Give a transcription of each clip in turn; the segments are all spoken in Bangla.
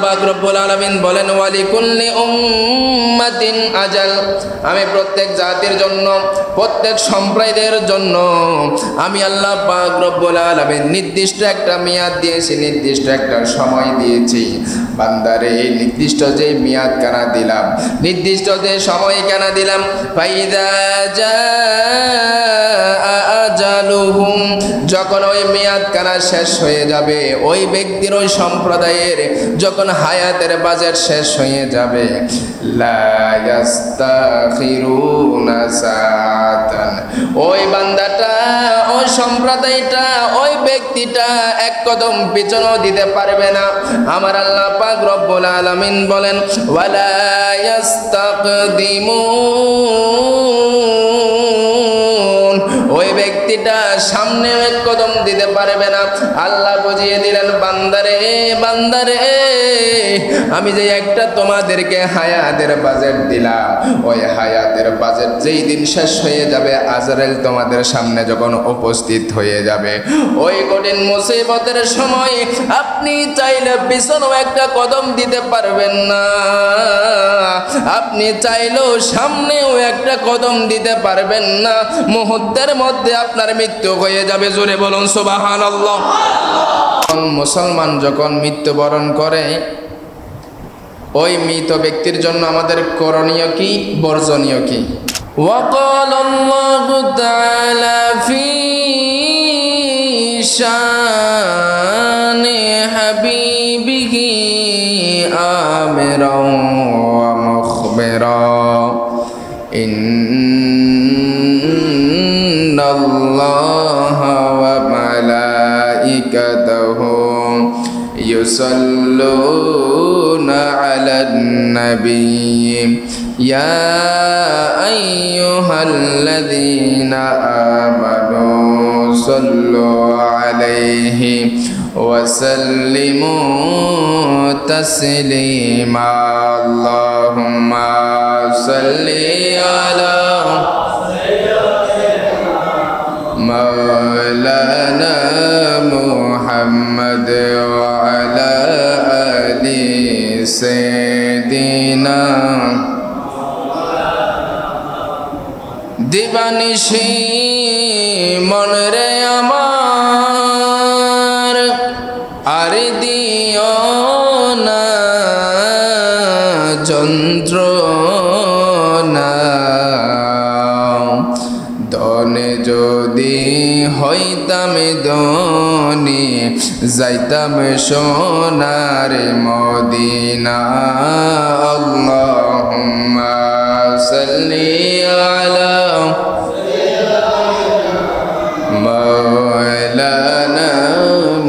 পাক রব্বুল আলামিন বলেন ওয়ালিকুল্লি উম্মাতিন আজাল, আমি প্রত্যেক জাতির জন্য প্রত্যেক সম্প্রদায়ের জন্য আমি আল্লাহ পাক রব্বুল আলামিন নির্দিষ্ট একটা মেয়াদ দিয়েছি, নির্দিষ্ট একটা সময় দিয়েছি। বান্দারে এই নির্দিষ্ট যে মেয়াদ কেন দিলাম, নির্দিষ্ট যে সময় কেন দিলাম, ফাইদা জাআ আজালুহুম, যখন ওই মেয়াদ কানা শেষ হয়ে যাবে, ওই ব্যক্তির ওই সম্প্রদায়ের যখন হায়াতের বাজেট শেষ হয়ে যাবে, লা ইস্তাখিরুনা সাআতান, ওই বান্দাটা, ওই সম্প্রদায়টা, ওই ব্যক্তিটা এক কদম পিছনও দিতে পারবে না। আমার আল্লাহ পাক রব্বুল আলামিন বলেন ওয়ালা ইস্তাকদিমুন, ওই ব্যক্তিটা সামনে এক কদম দিতে পারবে না। আল্লাহ বুঝিয়ে দিলেন বান্দারে, বান্দারে আমি যে একটা তোমাদেরকে হায়াতের বাজেট দিলাম, ওই হায়াতের বাজেট যেই দিন শেষ হয়ে যাবে, আজরাইল তোমাদের সামনে যখন উপস্থিত হয়ে যাবে, ওই কঠিন মুসিবতের সময় আপনি চাইলে পিছনেও একটা কদম দিতে পারবেন না, আপনি চাইলেও সামনেও একটা কদম দিতে পারবেন না। মুহূর্তের মধ্যে আপনার মৃত্যু হয়ে যাবে। জোরে বলুন সুবহানাল্লাহ। মুসলমান যখন মৃত্যুবরণ করে, ওই মৃত ব্যক্তির জন্য আমাদের করণীয় কি, বর্জনীয় কি? وقال الله تعالى في شان حبيبه آمرا ومخبرا إن الله وملائكته يصلون على النبي يا أيها الذين آمنوا صلوا عليه وسلموا تسليما اللهم صل على مولانا محمد وعلى آل سيدنا দিবানিশি মনরে আমার আর দিও না যন্ত্রণা, দনে যদি হইতাম দনি যাইতাম সোনার মদিনা। আল্লাহুম্মা সাল্লি আলা মাওলানা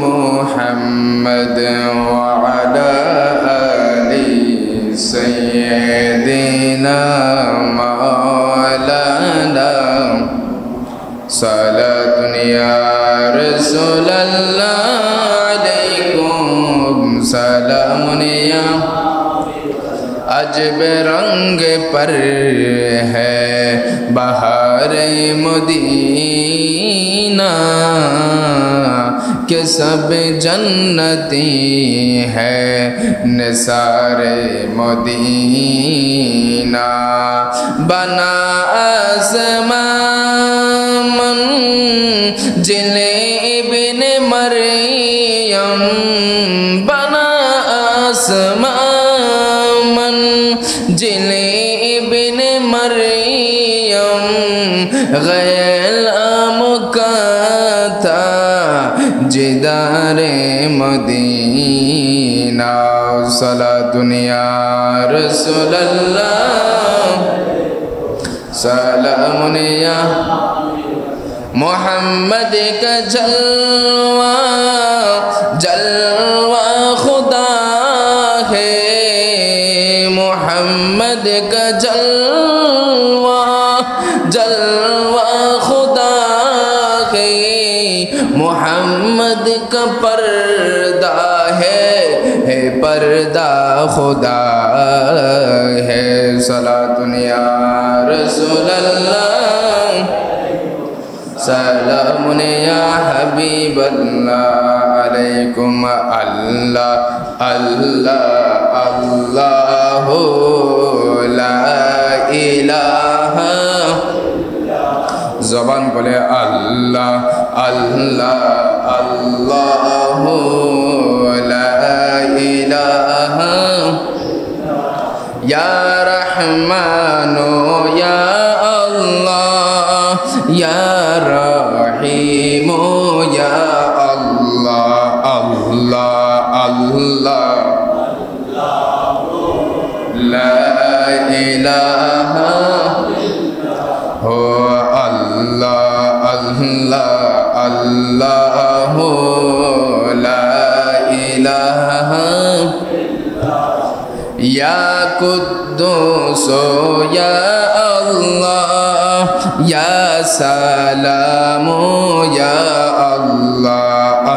মুহাম্মদ ওয়া আলা আলি সাইয়্যিদিনা মাওলানা সালাতুন ইয়া রাসূলুল্লাহ আলাইকুম সালামুন ইয়া अजब रंग पर है बहार मदीना के सब जन्नती है निसारे मदीना बना आसमान मंजिले इब्ने मरियम बना आसमान जिले इब्ने मरियम गैलाम का था जिदारे मदीना सलातुन या रसूलल्लाह सलामुन या मोहम्मद का जलवा जलवा खुदा है, मोहम्मद का जलवा जलवा खुदा है, मोहम्मद का पर्दा है पर्दा खुदा है। सलातुन या रसूलल्लाह सलामुन या हबीबल्लाह আলাইকুম আল্লাহ আল্লাহ আল্লাহু লা ইলাহা জবান বলে আল্লাহ আল্লাহ আল্লাহু লা ইলাহা ইয়া রহমানু ইয়া আল্লাহ ইয়া রহিমু ইয়া আল্লাহ আল্লাহ আল্লাহ লা ইলাহা হো আল্লাহ আল্লাহ আল্লাহু লা ইলাহা ইয়া কুদ্দুস ইয়া আল্লাহ ইয়া সালামু ইয়া আল্লাহ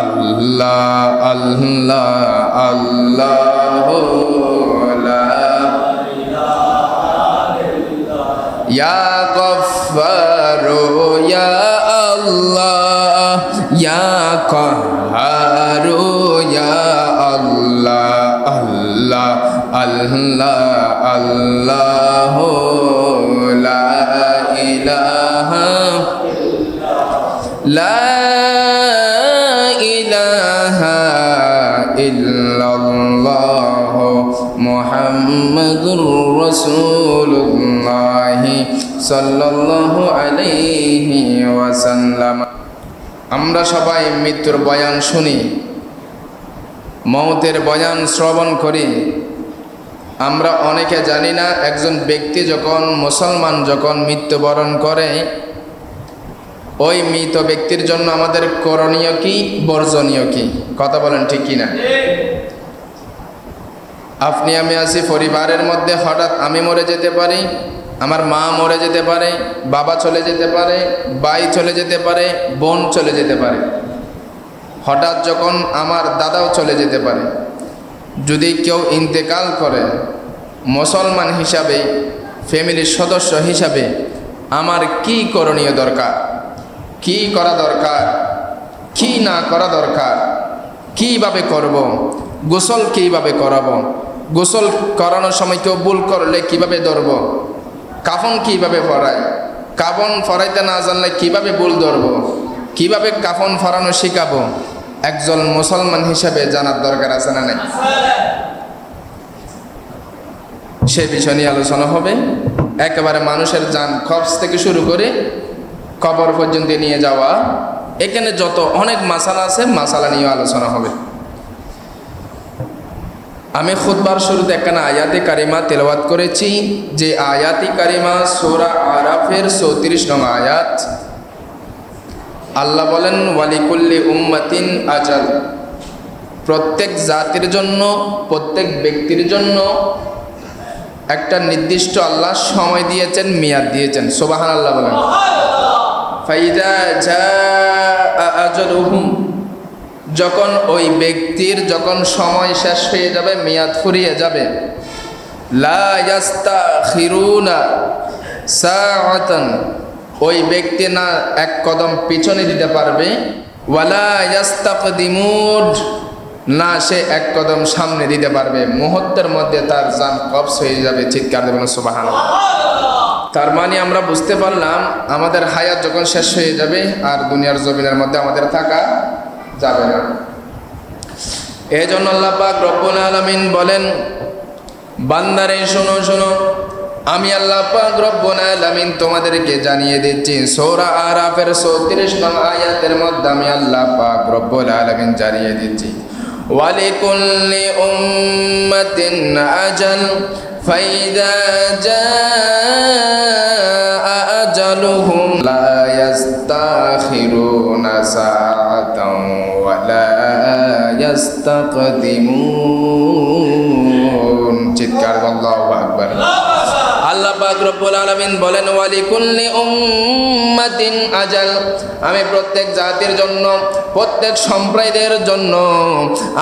আল্লাহ আল্লাহ আল্লাহু লা ইয়া গফফারু ইয়া আল্লাহ ইয়া কাহারু ইয়া আল্লাহ আল্লাহ আল্লাহ আল্লাহু লা ইলাহা লা ইলাহা ইল্লাল্লাহ মুহাম্মাদুর রাসূলুল্লাহ সাল্লাল্লাহু আলাইহি ওয়াসাল্লাম। আমরা সবাই মৃত্যুর বয়ান শুনি, মওতের বয়ান শ্রবণ করি। আমরা অনেকে জানি না একজন ব্যক্তি যখন মুসলমান যখন মৃত্যুবরণ করে ওই মৃত ব্যক্তির জন্য আমাদের করণীয় কি বর্জনীয় কি, কথা বলেন ঠিক কিনা? আপনি আমি আছি পরিবারের মধ্যে, হঠাৎ আমি মরে যেতে পারি, আমার মা মরে যেতে পারে, বাবা চলে যেতে পারে, ভাই চলে যেতে পারে, বোন চলে যেতে পারে, হঠাৎ যখন আমার দাদাও চলে যেতে পারে। যদি কেউ ইন্তেকাল করে, মুসলমান হিসাবে ফ্যামিলির সদস্য হিসাবে আমার কি করণীয় দরকার, কি করা দরকার, কি না করা দরকার, কিভাবে করব, গোসল কিভাবে করাবো, গোসল করানোর সময় কেউ ভুল করলে কিভাবে ধরব, কাফন কিভাবে পরায়, কাফন পরাইতে না জানলে কিভাবে ভুল ধরব, কিভাবে কাফন পরানো শিখাবো, একজন মুসলমান হিসাবে জানার দরকার আছে না নাই? সে বিষয় নিয়ে আলোচনা হবে। একেবারে মানুষের জান খবজ থেকে শুরু করে কবর পর্যন্ত নিয়ে যাওয়া, এখানে যত অনেক মাসালা আছে, মাসালা নিয়ে আলোচনা হবে। আমি খুতবার শুরুতে একখানা আয়াতে কারিমা তেলাওয়াত করেছি, যে আয়াতি কারিমা সূরা আরাফের 34 নং আয়াত। আল্লাহ বলেন ওয়ালিকুল্লি উম্মাতিন আজাল, প্রত্যেক জাতির জন্য, প্রত্যেক ব্যক্তির জন্য একটা নির্দিষ্ট আল্লাহ সময় দিয়েছেন, মেয়াদ দিয়েছেন। সুবহানাল্লাহ বলেন। ফাইদা জাআ আজালুহুম, যখন ওই ব্যক্তির যখন সময় শেষ হয়ে যাবে, মেয়াদ ফুরিয়ে যাবে, লা ইয়াস্তাখিরুনা সাআতান, ওই ব্যক্তি না এক কদম পিছনে দিতে পারবে, ওয়ালা ইয়াস্তাকদিমুন, না সে এক কদম সামনে দিতে পারবে। মুহূর্তের মধ্যে তার জান কবজ হয়ে যাবে। চিৎকার দেবেন সুবহানাল্লাহ। তার মানে আমরা বুঝতে পারলাম আমাদের হায়াত যখন শেষ হয়ে যাবে আর দুনিয়ার জমিনের মধ্যে আমাদের থাকা যাবে না। এই জন্য আল্লাহ পাক রব্বুল আলামিন বলেন, বান্দারে শোনো শোনো, আমি আল্লাহ পাক রব্বুল আলামিন তোমাদেরকে জানিয়ে দিচ্ছি। সূরা আরাফের 34 নং আয়াতের মধ্যে আমি আল্লাহ পাক রব্বুল আলামিন জানিয়ে দিচ্ছি, ওয়ালিকুল্লি উম্মাতিন আজাল ফাইদা জাআ আজালুহুম লা ইয়াস্তাখিরুনা সাআতান ওয়া লা ইয়াস্তাকদিমুন। চিৎকার আল্লাহু আকবার। আল্লাহ পাক রব্বুল আলামিন বলেন, ওয়ালিকুল্লি উম্মাতিন আজাল, আমি প্রত্যেক জাতির জন্য প্রত্যেক সম্প্রদায়ের জন্য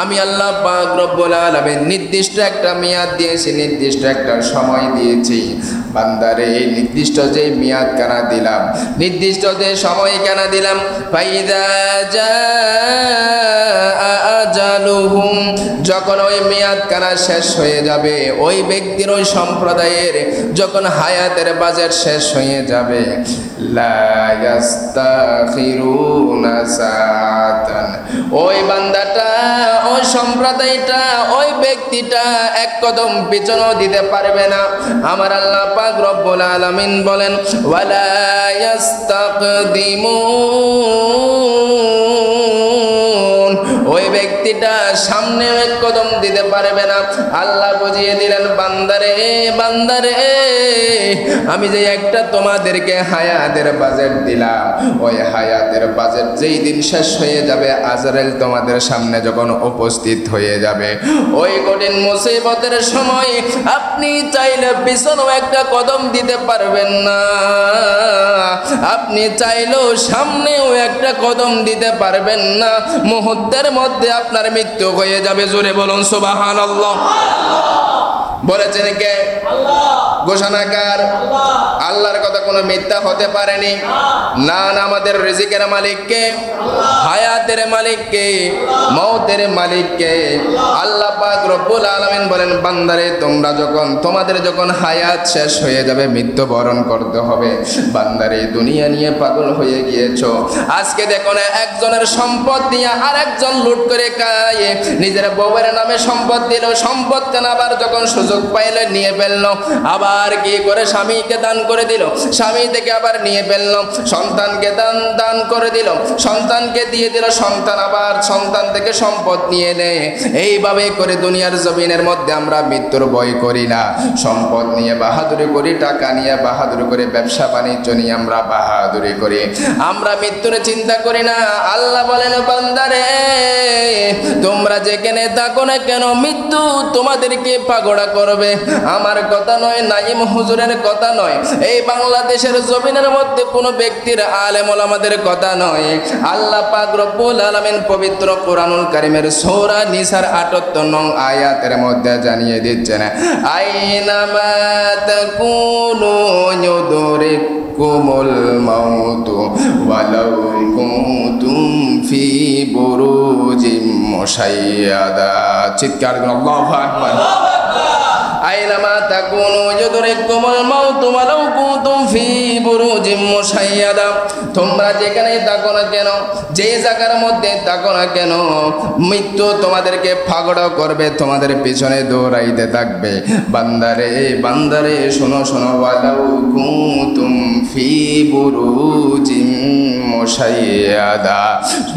আমি আল্লাহ পাক রব্বুল আলামিন নির্দিষ্ট একটা মেয়াদ দিয়েছি, নির্দিষ্ট একটা সময় দিয়েছি। বান্দারে এই নির্দিষ্ট যে মেয়াদ কেন দিলাম, নির্দিষ্ট যে সময় কেন দিলাম, ফাইদা জাআ আজালুহুম, যখন ওই মেয়াদ কেন শেষ হয়ে যাবে, ওই ব্যক্তির ওই সম্প্রদায়ের যখন হায়াতের বাজেট শেষ হয়ে যাবে, লা ইস্তাখিরুনা সাআতান, ওই বান্দাটা, ওই সম্প্রদায়টা, ওই ব্যক্তিটা এক কদম পিছনও দিতে পারবে না। আমার আল্লাহ পাক রব্বুল আলামিন বলেন ওয়ালা ইস্তাকদিমুন, ওই ব্যক্তিটা সামনে এক কদম দিতে পারবে না। আল্লাহ বুঝিয়ে দিলেন বান্দারে, বান্দারে আমি যে একটা তোমাদেরকে হায়াতের বাজেট দিলাম, ওই হায়াতের বাজেট যেই দিন শেষ হয়ে যাবে, আজরাইল তোমাদের সামনে যখন উপস্থিত হয়ে যাবে, ওই কঠিন মুসিবতের সময় আপনি চাইলে পিছনেও একটা কদম দিতে পারবেন না, আপনি চাইলেও সামনেও একটা কদম দিতে পারবেন না। মুহূর্তের মধ্যে আপনার মৃত্যু হয়ে যাবে। জোরে বলুন সুবহানাল্লাহ। বলেছেন কে? ঘোষণাকার আল্লাহর কথা কোনো মিথ্যা হতে পারেনি। না না, আমাদের রিজিকের মালিক কে? হায়াতের মালিক কে? মওতের মালিক কে? আল্লাহ পাক রব্বুল আলামিন বলেন বান্দারে তোমরা যখন, তোমাদের যখন হায়াত শেষ হয়ে যাবে, মৃত্যুবরণ করতে হবে, বান্দারে দুনিয়া নিয়ে পাগল হয়ে গিয়েছো। আজকে দেখো না, একজনের সম্পদ দিয়ে আরেকজন লুট করে খায়। নিজের বউয়ের নামে সম্পদ দিল, সম্পদ কেন আবার যখন সুযোগ পাইলে নিয়ে ফেললো, আবার কি করে স্বামীকে দান করে দিল, স্বামী থেকে আবার নিয়ে ফেললো, সন্তানকে দান করে দিল, সন্তানকে দিয়ে দিল, সন্তান আবার সন্তান থেকে সম্পদ নিয়ে নেয়। এইভাবে করে দুনিয়ার জমিনের মধ্যে আমরা মৃত্যুর ভয় করি না, সম্পদ নিয়ে বাহাদুরি করি, টাকা নিয়ে বাহাদুরি করি, ব্যবসা বাণিজ্য নিয়ে আমরা বাহাদুরি করি, আমরা মৃত্যুর চিন্তা করি না। আল্লাহ বলেন বান্দারে তোমরা যেখানে থাকো না কেন, মৃত্যু তোমাদেরকে পাগড়া করবে। আমার কথা নয়, নাইম হুজুরের কথা নয়, এই বাংলাদেশের জমিনের মধ্যে কোনো ব্যক্তির আলেম ওলামাদের কথা নয়। আল্লাহ পাক রব্বুল আলামিন পবিত্র কোরআনুল কারীমের সূরা নিসার ৭৮ নং আয়াতের মধ্যে জানিয়ে দিচ্ছেন, আইনামা তাকুনু ইউদরিকুমুল মাউতু ওয়ালাউ কুনতুম ফি বুরুজিম মুশাইয়াদা। চিৎকার করুন আল্লাহু আকবার। আইনামা তাকুনু ইউদরিকুমুল মাউতু ওয়ালাউ কুনতুম ফি বুরুজিম মুশাইয়াদা, তোমরা যেখানেই থাকো না কেন, যে জায়গার মধ্যে থাকো না কেন, মৃত্যু তোমাদেরকে ফাগড়া করবে, তোমাদের পিছনে দৌড়াইতে থাকবে। বান্দারে বান্দারে শোনো শোনো, ওয়ালাউ কুনতুম ফি বুরুজিম মুশাইয়াদা,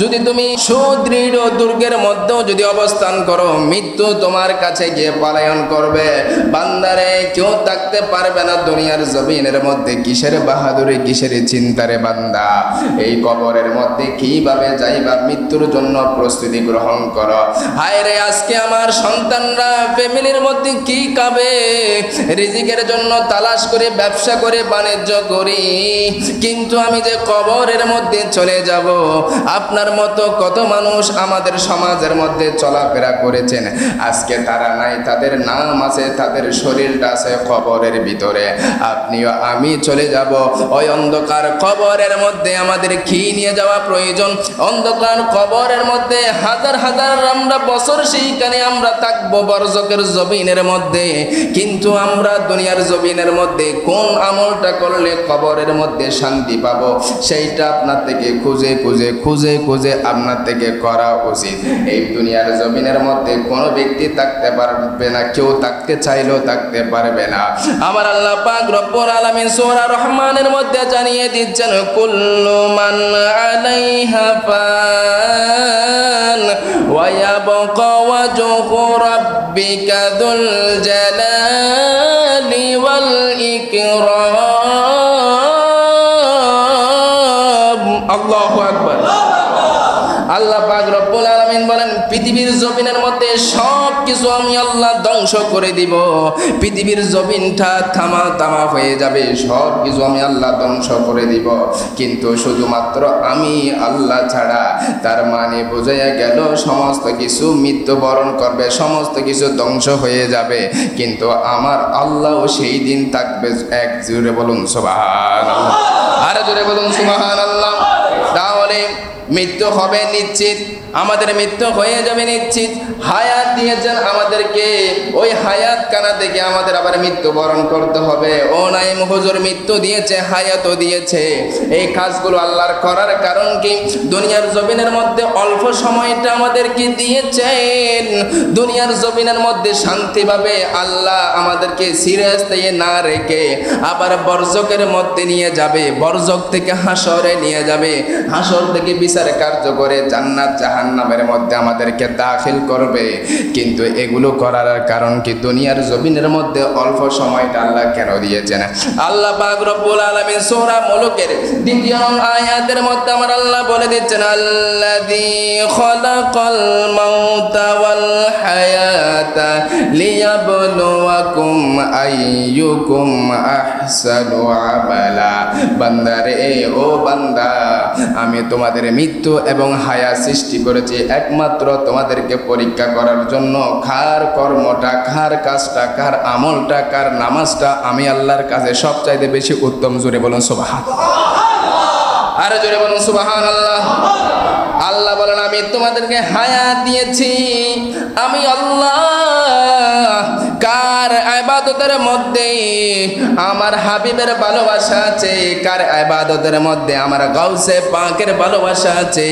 যদি তুমি সুদৃঢ় দুর্গের মধ্যেও যদি অবস্থান করো, মৃত্যু তোমার কাছে গিয়ে পলায়ন করবে। বান্দারে কেউ থাকতে পারবে না দুনিয়ার জমিনের মধ্যে। কিসের বাহাদুরি, কিসের চিন্তারে বান্দা, এই কবরের মধ্যে কিভাবে যাইবা, মৃত্যুর জন্য প্রস্তুতি গ্রহণ করো। হায় রে, আজকে আমার সন্তানরা ফ্যামিলির মধ্যে কি খাবে, রিজিকের জন্য তালাশ করে, ব্যবসা করে, বাণিজ্য করি, কিন্তু আমি যে কবরের মধ্যে চলে যাব। আপনার মতো কত মানুষ আমাদের সমাজের মধ্যে চলাফেরা করেছেন, আজকে তারা নাই, তাদের নাম আছে, তাদের শরীরটা আছে কবরের ভিতরে। আপনিও আমি চলে যাব ওই অন্ধকার কবরের মধ্যে। আমাদের কি নিয়ে যাওয়া প্রয়োজন? অন্ধকার কবরের মধ্যে হাজার হাজার আমরা বছর সেইখানে আমরা থাকবো বরজকের জমিনের মধ্যে, কিন্তু আমরা দুনিয়ার জমিনের মধ্যে কোন আমলটা করলে কবরের মধ্যে শান্তি পাবো, সেইটা আপনার থেকে খুঁজে খুঁজে খুঁজে খুঁজে আপনার থেকে করা উচিত। এই দুনিয়ার জমিনের মধ্যে কোনো ব্যক্তি থাকতে পারবে না, কেউ থাকতে চাইলেও থাকতে পারবে না। আমার আল্লাহ পাক রব্বুল আলামিন সূরা রহমানের মধ্যে জানিয়ে দিচ্ছেন, কুল্লু মান আলাইহা ফান ওয়া ইয়াবকা ওয়াজহু রাব্বিকা যুল জালালি ওয়াল ইকরাম। আল্লাহু আকবার। আল্লাহ পাক রব্বুল আলামিন বলেন পৃথিবীর জমিনের মধ্যে সব কিছু কিছু আমি আল্লাহ ধ্বংস করে দিব, পৃথিবীর জমিনটা থামা হয়ে যাবে, সব কিছু আমি আল্লাহ ধ্বংস করে দিব, কিন্তু শুধুমাত্র আমি আল্লাহ ছাড়া। তার মানে বোঝাইয়া গেল সমস্ত কিছু মৃত্যুবরণ করবে, সমস্ত কিছু ধ্বংস হয়ে যাবে, কিন্তু আমার আল্লাহ সেই দিন থাকবে। এক জোরে বলুন সুবহানাল্লাহ, আর জোরে বলুন সুবহানাল্লাহ। তাহলে মৃত্যু হবে নিশ্চিত, আমাদের মৃত্যু হয়ে যাবে নিশ্চিত। হায়াত দিয়েছেন আমাদেরকে, ওই হায়াত কানা থেকে আমাদের আবার মৃত্যুবরণ করতে হবে। ও নাইম হুজুর মৃত্যু দিয়েছে, হায়াতও দিয়েছে। এই কাজগুলো আল্লাহর করার কারণ কি? দুনিয়ার জমিনের মধ্যে অল্প সময়টা আমাদেরকে দিয়েছেন, দুনিয়ার জমিনের মধ্যে শান্তিভাবে আল্লাহ আমাদেরকে সিরিয়াস দিয়ে না রেখে আবার বরজকের মধ্যে নিয়ে যাবে, বরজক থেকে হাসরে নিয়ে যাবে, হাসর থেকে বিচার কার্য করে জান্নাত জাহান্নামের মধ্যে আমাদেরকে দাখিল করবে। কিন্তু এগুলো করার কারণ কি? দুনিয়ার জমিনের মধ্যে অল্প সময়টা আল্লাহ কেন দিয়েছেন? আল্লাহ পাক রব্বুল আলামিন সূরা মুলুকের 2 আয়াতের মধ্যে আমার আল্লাহ বলে দিচ্ছেন, আল্লাযী খালাকাল মাউতা ওয়াল হায়াতা লিয়াবলুয়াকুম আইয়ুকুম আহসানু আমালা। বান্দারে, ও বান্দা, আমি তোমাদের মৃত্যু এবং হায়াত সৃষ্টি করেছি একমাত্র তোমাদেরকে পরীক্ষা করার জন্য। কার কর্মটা, কার কাজটা, কার আমলটা, কার নামাজটা আমি আল্লাহর কাছে সবচাইতে বেশি উত্তম। জোরে বলুন সুবহানাল্লাহ, আর জোরে বলুন সুবহানাল্লাহ। আল্লাহ বলেন আমি তোমাদেরকে হায়াত দিয়েছি, আমি আল্লাহ। কার ইবাদতের মধ্যে আমার হাবিবের ভালোবাসা আছে, কার ইবাদতের মধ্যে আমার গাউসে পাকের ভালোবাসা আছে,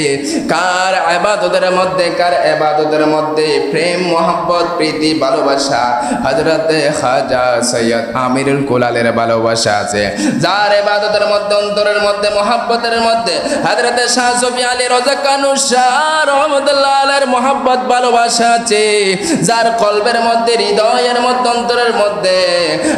কার ইবাদতের মধ্যে, কার ইবাদতের মধ্যে প্রেম মোহাব্বত প্রীতি ভালোবাসা হযরতে খাজা সৈয়দ আমিরুল কুলালের ভালোবাসা আছে, যার ইবাদতের মধ্যে অন্তরের মধ্যে মোহাব্বতের মধ্যে হযরতে শাহ সুফি আলী রাজা কানু শাহ রহমাতুল্লাহ আলাইহির মোহাব্বত ভালোবাসা আছে, যার কলবের মধ্যে হৃদয়ের মধ্যে অন্তরের মধ্যে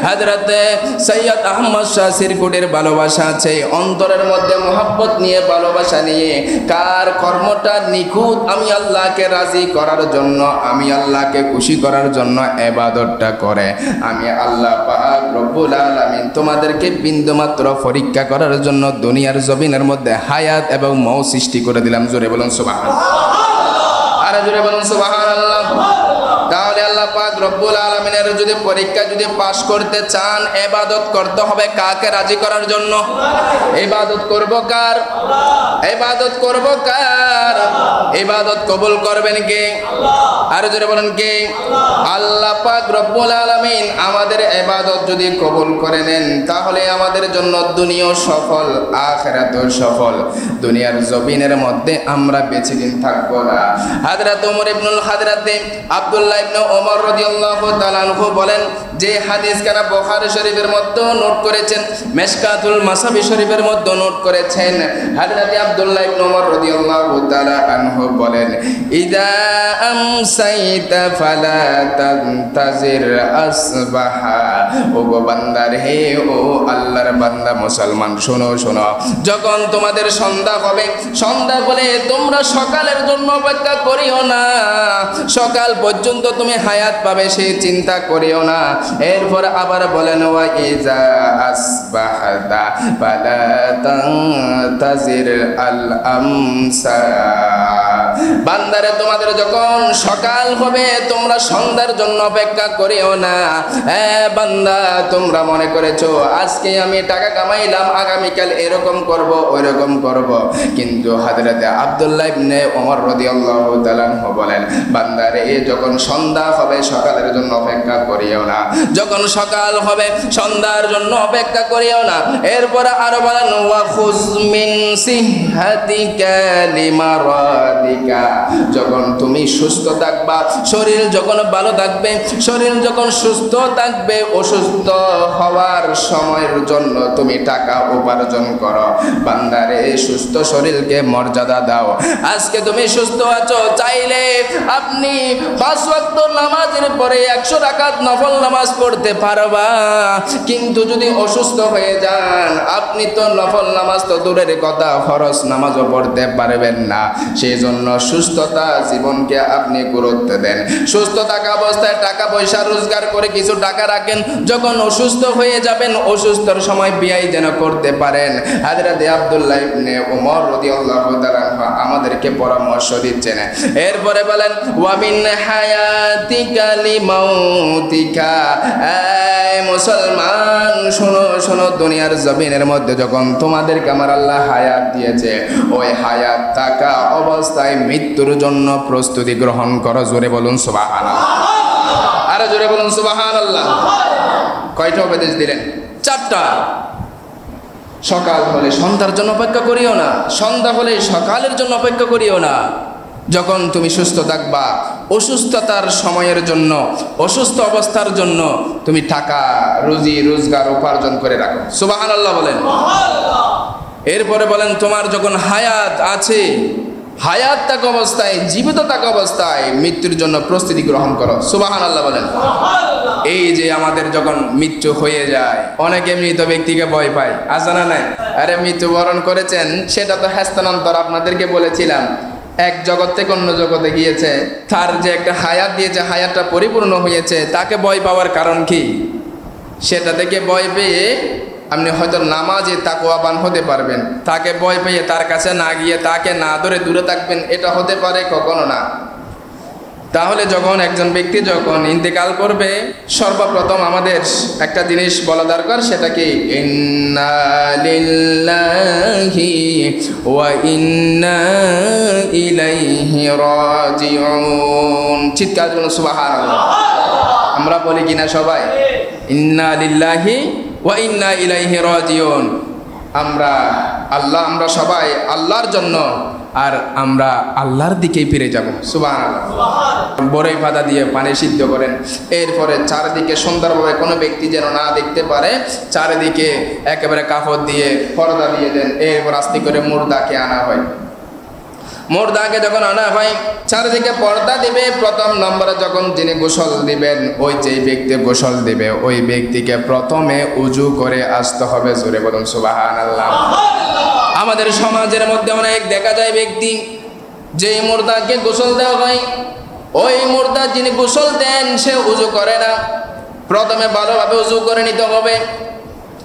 হযরতে সৈয়দ আহমদ শাহ সিরকুটির ভালোবাসা আছে, অন্তরের মধ্যে মোহাব্বত নিয়ে ভালোবাসা নিয়ে কার কর্মটা নিখুঁত আমি আল্লাহকে রাজি করার জন্য, আমি আল্লাহকে খুশি করার জন্য ইবাদতটা করে, আমি আল্লাহ পাক রব্বুল আলামিন তোমাদেরকে বিন্দুমাত্র পরীক্ষা করার জন্য দুনিয়ার জমিনের মধ্যে হায়াত এবং মৌ সৃষ্টি করে দিলাম। জোরে বলুন সুবহানাল্লাহ, আর জোরে বলুন সুবহানাল্লাহ। তাহলে আল্লাহ পাক রব্বুল আলামিনের যদি পরীক্ষা যদি পাশ করতে চান, ইবাদত করতে হবে কাকে রাজি করার জন্য? ইবাদত করব কার? ইবাদত করব কার? ইবাদত কবুল করবেন কে? আর জোরে বলেন কে? আল্লাহ পাক রব্বুল আলামিন আমাদের ইবাদত যদি কবুল করে নেন, তাহলে আমাদের জন্য দুনিয়াও সফল, আখিরাতও সফল। দুনিয়ার জমিনের মধ্যে আমরা বেঁচে দিন থাকবো না। হযরত ওমর ইবনুল খাত্তাব আব্দুল্লাহ ইবনে ওমর রাদিয়াল্লাহু তাআলা আনহু বলেন, যে হাদিস কানা বুখারী শরীফের মধ্যে নোট করেছেন, মিশকাতুল মাসাবি শরীফের মধ্যে নোট করেছেন, হযরত আব্দুল্লাহ ইবনে ওমর রাদিয়াল্লাহু তাআলা আনহু বলেন, ইদা আমসাইতা ফালা তানতাজির আসবাহা। ও গো বান্দার, হে ও আল্লাহর বান্দা মুসলমান, শোনো শোনো, যখন তোমাদের সন্ধ্যা হবে, সন্ধ্যা বলে তোমরা সকালের জন্য অপেক্ষা করিও না, সকাল পর্যন্ত তুমি হায়াত পাবে সেই চিন্তা করিও না। এরপর আবার বলেন, ওয়া ইজা আসবাহতা ফালা তানতাজির আল আমসা। বান্দারে, তোমাদের যখন সকাল হবে তোমরা সন্ধ্যার জন্য অপেক্ষা করিও না। বান্দা, তোমরা মনে করেছো আজকে আমি টাকা কামাইলাম, আগামীকাল এরকম করব ওইরকম করব, কিন্তু হযরতে আব্দুল্লাহ ইবনে ওমর রাদিয়াল্লাহু তাআলা আনহু বলেন, বান্দারে, যখন সন্ধ্যা হবে সকালের জন্য অপেক্ষা করিও না, যখন সকাল হবে সন্ধ্যার জন্য অপেক্ষা করিও না। এরপর আরো বলেন, ওয়া খুজ মিন সিহহাতিকা লিমারাদিকা। যখন তুমি সুস্থ থাকবা, শরীর যখন ভালো থাকবে, শরীর যখন সুস্থ থাকবে, অসুস্থ হওয়ার সময়ের জন্য তুমি টাকা উপার্জন করো। বান্দারে, সুস্থ শরীরকে মর্যাদা দাও। আজকে তুমি সুস্থ আছো, চাইলে আপনি 5 ওয়াক্ত নামাজের পরে 100 রাকাত নফল নামাজ পড়তে পারবা, কিন্তু যদি অসুস্থ হয়ে যান, আপনি তো নফল নামাজ তো দূরের কথা, ফরজ নামাজও পড়তে পারবেন না। সেই জন্য সুস্থতা জীবনকে আপনি গুরুত্ব দেন। সুস্থ থাকা অবস্থায় টাকা পয়সা রোজগার করে কিছু টাকা রাখেন, যখন অসুস্থ হয়ে যাবেন অসুস্থর সময় ব্যয় যেন করতে পারেন। হযরত আব্দুল্লাহ ইবনে ওমর রাদিয়াল্লাহু তাআলা আমাদেরকে পরামর্শ দিচ্ছেন। এরপরে বলেন ওয়া মিন হায়াতিকা লিমাউতিকা, এই মুসলমান শোনো শোনো, দুনিয়ার জমিনের মধ্যে যখন তোমাদেরকে আমার আল্লাহ হায়াত দিয়েছে, ওই হায়াত থাকা অবস্থায় মৃত্যুর জন্য প্রস্তুতি গ্রহণ করো। জোরে বলুন সুবহানাল্লাহ, আরো জোরে বলুন সুবহানাল্লাহ। কয়টা উপদেশ দিলেন? 4টা। সকাল হলে সন্ধ্যার জন্য অপেক্ষা করিও না, সন্ধ্যা হলে সকালের জন্য অপেক্ষা করিও না। যখন তুমি সুস্থ থাকবা, অসুস্থতার সময়ের জন্য, অসুস্থ অবস্থার জন্য তুমি টাকা রুজি রোজগার উপার্জন করে রাখো। সুবহানাল্লাহ বলেন। এরপরে বলেন তোমার যখন হায়াত আছে, হায়াত থাকা অবস্থায়, জীবিত থাকা অবস্থায় মৃত্যুর জন্য প্রস্তুতি গ্রহণ করো। সুবহানাল্লাহ বলেন। এই যে আমাদের যখন মৃত্যু হয়ে যায়, অনেকে মৃত ব্যক্তিকে ভয় পায়, আছে না নাই? আরে মৃত্যুবরণ করেছেন সেটা তো হস্তান্তর, আপনাদেরকে বলেছিলাম। এক জগৎ থেকে অন্য জগতে গিয়েছে, তার যে একটা হায়াত দিয়েছে, হায়াতটা পরিপূর্ণ হয়েছে, তাকে ভয় পাওয়ার কারণ কি? সেটা থেকে ভয় পেয়ে আপনি হয়তো নামাজে তাকওয়াবান হতে পারবেন, তাকে ভয় পেয়ে তার কাছে না গিয়ে তাকে না ধরে দূরে থাকবেন, এটা হতে পারে কখনো না। তাহলে যখন একজন ব্যক্তি যখন ইন্তেকাল করবে, সর্বপ্রথম আমাদের একটা জিনিস বলা দরকার, সেটা কি? ইন্না লিল্লাহি ওয়া ইন্না ইলাইহি রাজিউন। চিৎকার করুন সুবহানাল্লাহ। আমরা বলি কিনা সবাই? ইন্না লিল্লাহি ওয়া ইন্না ইলাইহি রাজিউন। আমরা সবাই আল্লাহর জন্য, আর আমরা আল্লাহর দিকেই ফিরে যাব। সুবহানাল্লাহ। বড়ই পাতা দিয়ে পানি সিদ্ধ করেন, এরপরে চারিদিকে সুন্দরভাবে কোনো ব্যক্তি যেন না দেখতে পারে, চারিদিকে একেবারে কাপড় দিয়ে পর্দা দিয়ে দেন। এরপর আস্তে করে মুর্দাকে আনা হয়। মুর্দাকে যখন আনা হয়, চারিদিকে পর্দা দিবে। প্রথম নম্বরে যখন যিনি গোসল দিবেন, ওই যেই ব্যক্তি গোসল দিবে, ওই ব্যক্তিকে প্রথমে উজু করে আসতে হবে। জোরে বলুন সুবহানাল্লাহ। আমাদের সমাজের মধ্যে অনেক দেখা যায় ব্যক্তি, যেই মুর্দাকে গোসল দেওয়া হয়, ওই মুর্দা যিনি গোসল দেন সে উজু করে না। প্রথমে ভালোভাবে উজু করে নিতে হবে।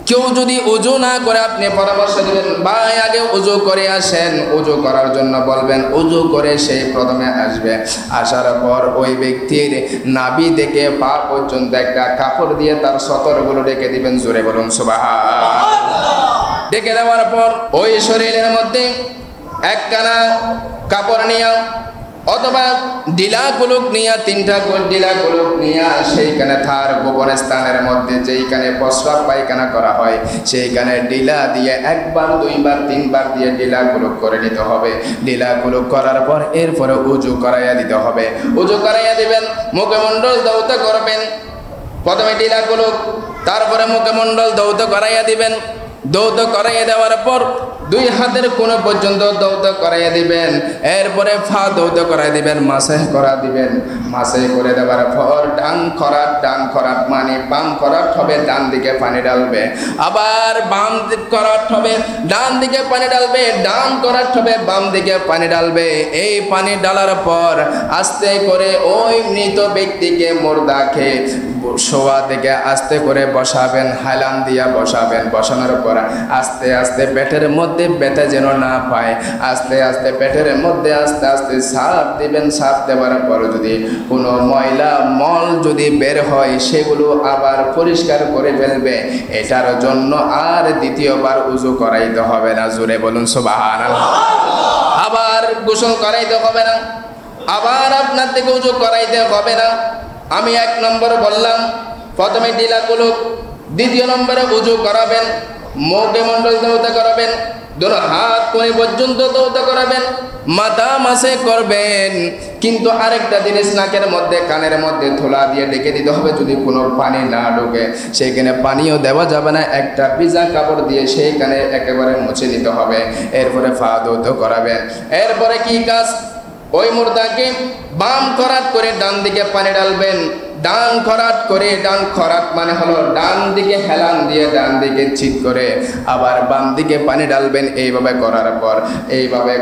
কেউ যদি উজু না করে, আপনি পরামর্শ দিবেন ভাই আগে উজু করে আসেন, উজু করার জন্য বলবেন, উজু করে সেই প্রথমে আসবে। আসার পর ওই ব্যক্তির নাভি থেকে পা পর্যন্ত একটা কাপড় দিয়ে তার সতরগুলো ঢেকে দিবেন। জোরে বলুন সুবহানাল্লাহ। ঢেকে দেওয়ার পর ওই শরীরের মধ্যে একখানা কাপড় নিয়ে অথবা ডিলা কুলুক নিয়ে, 3টা ডিলা কুলুক নিয়ে সেইখানে তার গোপন স্থানের মধ্যে যেইখানে প্রস্রাব পায়খানা করা হয়, সেইখানে ডিলা দিয়ে 1বার 2বার 3বার দিয়ে ডিলা কুলুক করে নিতে হবে। ডিলা কুলুক করার পর এরপরে উজু করাইয়া দিতে হবে। উজু করাইয়া দিবেন, মুখমণ্ডল ধৌত করবেন। প্রথমে ডিলা কুলুক, তারপরে মুখমণ্ডল ধৌত করাইয়া দিবেন। দৌত করাইয়া দেওয়ার পর 2 হাতের কোণ পর্যন্ত দৌত করাইয়া দিবেন। এরপরে ফা দৌত করাই দিবেন, মাসেহ করা দিবেন। মাসেহ করে দেওয়ার পর ডান খরাট মানে বাম খরাট হবে, ডান দিকে পানি ডালবে। আবার বাম দিক খরাট হবে, ডান দিকে পানি ডালবে। ডান খরাট হবে, বাম দিকে পানি ডালবে। এই পানি ডালার পর আস্তে করে ওই মৃত ব্যক্তিকে মুর্দাকে শোয়া থেকে আস্তে করে বসাবেন, হালান দিয়া বসাবেন। বসানোর পর আস্তে আস্তে পেটের মধ্যে ব্যথা যেন না পায়, আস্তে আস্তে পেটের মধ্যে আস্তে আস্তে সাপ দিবেন। সাপ দেওয়ার পর যদি কোনো ময়লা মল যদি বের হয়, সেগুলো আবার পরিষ্কার করে ফেলবে। এটার জন্য আর দ্বিতীয়বার উজু করাইতে হবে না। জোরে বলুন সুবহানাল্লাহ। আবার গোসল করাইতে হবে না, আবার আপনার থেকে উজু করাইতে হবে না। আমি 1 নম্বর বললাম, প্রথমে ডিলা কুলুক, দ্বিতীয় নম্বরে উজু করাবেন, মুখে মণ্ডল দৌত করাবেন, 2 হাত কোণ পর্যন্ত দৌত করাবেন, মাথা মাসে করবেন। কিন্তু আরেকটা জিনিস, নাকের মধ্যে কানের মধ্যে থোলা দিয়ে ডেকে দিতে হবে। যদি কোনো পানি না ঢোকে সেইখানে পানিও দেওয়া যাবে না, একটা ভিজা কাপড় দিয়ে সেইখানে একেবারে মুছে নিতে হবে। এরপরে পা দৌত করাবেন। এরপরে কি কাজ? ওই মুর্দাকে বাম করাত করে ডান দিকে পানি ডালবেন, ডান খরাট করে, ডান খরাট মানে হলো ডান দিকে হেলান দিয়ে ডান দিকে চিৎ করে আবার বাম দিকে পানি ডালবেন। এইভাবে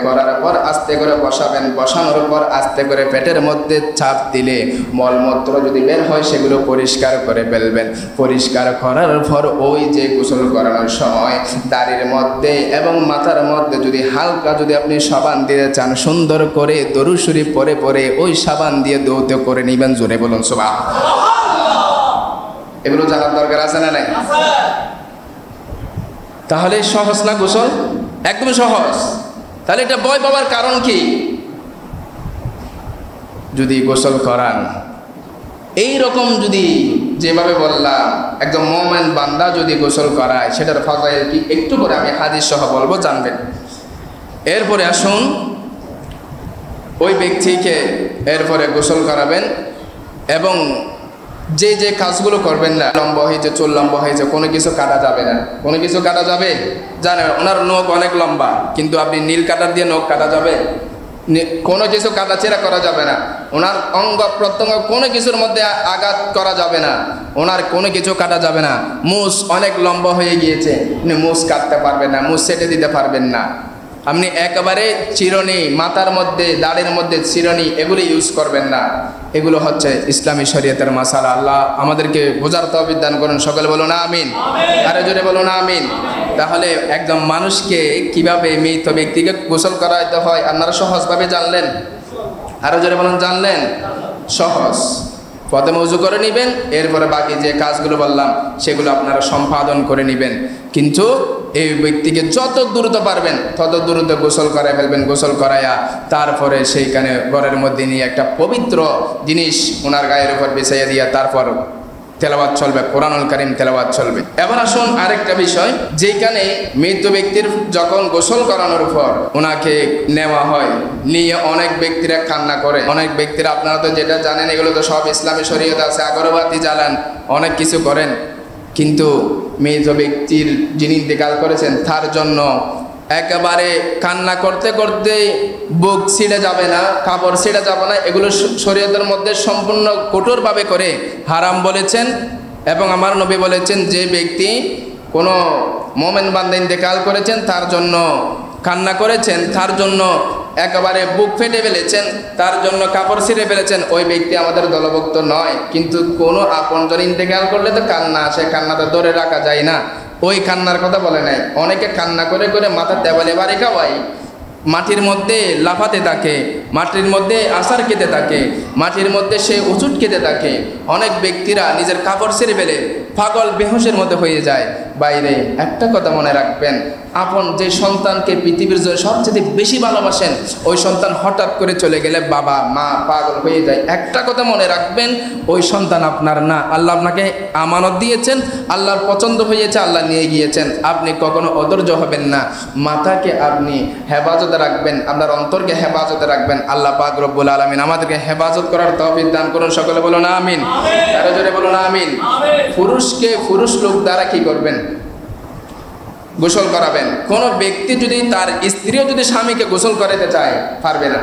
করার পর আস্তে করে বসাবেন। বসানোর পর আস্তে করে পেটের মধ্যে চাপ দিলে মলমূত্র যদি বের হয় সেগুলো পরিষ্কার করে ফেলবেন। পরিষ্কার করার পর ওই যে গোসল করানোর সময় দাড়ির মধ্যে এবং মাথার মধ্যে যদি হালকা যদি আপনি সাবান দিতে চান, সুন্দর করে দরুদ শরীফ পরে পরে ওই সাবান দিয়ে দৌত করে নেবেন। জোরে বলুন সুবহানাল্লাহ। এগুলো জানার দরকার আছে না নাই? তাহলে সহজ না গোসল? একদম সহজ। তাহলে এটা ভয় পাওয়ার কারণ কি? যদি গোসল করান এই রকম, যদি যেভাবে বললাম একজন মুমিন বান্দা যদি গোসল করায় সেটার ফাজাইল কি একটু করে আমি হাদিস সহ বলবো, জানবেন। এরপরে আসুন ওই ব্যক্তিকে এরপরে গোসল করাবেন এবং যে যে কাজগুলো করবেন না, লম্বা হয়েছে, চুল লম্বা হয়েছে, কোনো কিছু কাটা যাবে না। কোনো কিছু কাটা যাবে? জানেন ওনার নখ অনেক লম্বা, কিন্তু আপনি নীল কাটার দিয়ে নখ কাটা যাবে? কোনো কিছু কাটাছেড়া করা যাবে না। ওনার অঙ্গ প্রত্যঙ্গ কোনো কিছুর মধ্যে আঘাত করা যাবে না। ওনার কোনো কিছু কাটা যাবে না। মুছ অনেক লম্বা হয়ে গিয়েছে, আপনি মুছ কাটতে পারবেন না, মুছ সেটে দিতে পারবেন না। আপনি একেবারে চিরুনি, মাথার মধ্যে দাড়ির মধ্যে চিরুনি এগুলো ইউজ করবেন না। এগুলো হচ্ছে ইসলামী শরীয়তের মাসালা। আল্লাহ আমাদেরকে বোঝার তৌফিক দান করুন। সকলে বলুন আমিন। আরো জোরে বলুন আমিন। তাহলে একদম মানুষকে কিভাবে মৃত ব্যক্তিকে গোসল করাইতে হয় আপনারা সহজভাবে জানলেন। আরো জোরে বলুন জানলেন? সহজ। প্রথমে উজু করে নেবেন, এরপরে বাকি যে কাজগুলো বললাম সেগুলো আপনারা সম্পাদন করে নেবেন। কিন্তু এই ব্যক্তিকে যত দ্রুত পারবেন তত দ্রুত গোসল করাই ফেলবেন। গোসল করাইয়া তারপরে সেইখানে ঘরের মধ্যে নিয়ে একটা পবিত্র জিনিস ওনার গায়ের উপর বিছাইয়া দিয়া তারপর তেলাওয়াত চলবে, কোরআনুল কারীম তেলাওয়াত চলবে। এবার আসুন আরেকটা বিষয়, যেখানে মৃত ব্যক্তির যখন গোসল করানোর পর ওনাকে নেওয়া হয়, নিয়ে অনেক ব্যক্তিরা কান্না করে। অনেক ব্যক্তিরা, আপনারা তো যেটা জানেন এগুলো তো সব ইসলামী শরীয়ত আছে, আগরবাতি জ্বালান, অনেক কিছু করেন। কিন্তু মৃত ব্যক্তির যিনি ইন্তেকাল করেছেন তার জন্য একেবারে কান্না করতে করতে বুক ছিঁড়ে যাবে না, কাপড় ছিঁড়ে যাবে না, এগুলো শরীয়তের মধ্যে সম্পূর্ণ কঠোরভাবে করে হারাম বলেছেন। এবং আমার নবী বলেছেন যে ব্যক্তি কোনো মুমিন বান্দা ইন্তেকাল করেছেন তার জন্য কান্না করেছেন, তার জন্য একেবারে বুক ফেটে ফেলেছেন, তার জন্য কাপড় ছিঁড়ে ফেলেছেন, ওই ব্যক্তি আমাদের দলভুক্ত নয়। কিন্তু কোনো আপনজন ইন্তেকাল করলে তো কান্না আসে, কান্নাটা ধরে রাখা যায় না। ওই কান্নার কথা বলে নাই। অনেকে কান্না করে করে মাথার দেওয়ালে বাড়ি খাওয়াই, মাটির মধ্যে লাফাতে থাকে, মাটির মধ্যে আছাড় খেতে থাকে, মাটির মধ্যে সে ওষুধ খেতে থাকে। অনেক ব্যক্তিরা নিজের কাপড় ছেড়ে ফেলে পাগল বেহুশের মধ্যে হয়ে যায়। বাইরে একটা কথা মনে রাখবেন, আপন যে সন্তানকে পৃথিবীর জন্য সবচেয়ে বেশি ভালোবাসেন ওই সন্তান হঠাৎ করে চলে গেলে বাবা মা পাগল হয়ে যায়। একটা কথা মনে রাখবেন, ওই সন্তান আপনার না, আল্লাহ আপনাকে আমানত দিয়েছেন, আল্লাহর পছন্দ হয়েছে, আল্লাহ নিয়ে গিয়েছেন। আপনি কখনো অধৈর্য হবেন না। মাথাকে আপনি হেফাজতে রাখবেন, আপনার অন্তরকে হেফাজতে রাখবেন। আল্লাহ পাক রব্বুল আলামিন আমাদেরকে হেফাজত করার তৌফিক দান করুন। সকলে বলুন আমিন। আরো জোরে বলুন আমিন। পুরুষকে পুরুষ লোক দ্বারা কি করবেন? গোসল করাবেন। কোনো ব্যক্তি যদি তার স্ত্রীও যদি স্বামীকে গোসল করাতে চায় পারবে না।